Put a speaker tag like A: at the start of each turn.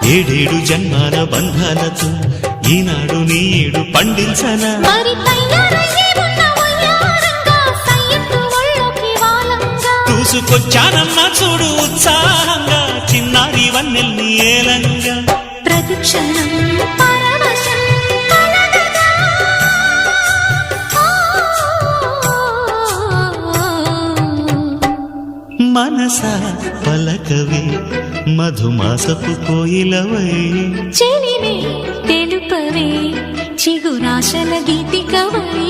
A: ఏడేడు జన్మాల బంధాలతో ఈనాడు నీడు పండించనా చూసుకొచ్చానన్నా చూడు ఉత్సాహంగా చిన్నారి వన్నెల్ని ఏలంగా
B: ప్రతిక్షణం
A: మనసా పలకవే మధుమాసపు కోయిలవై
B: చెలిమే తెలుపవే చిగురాశల గీతికవై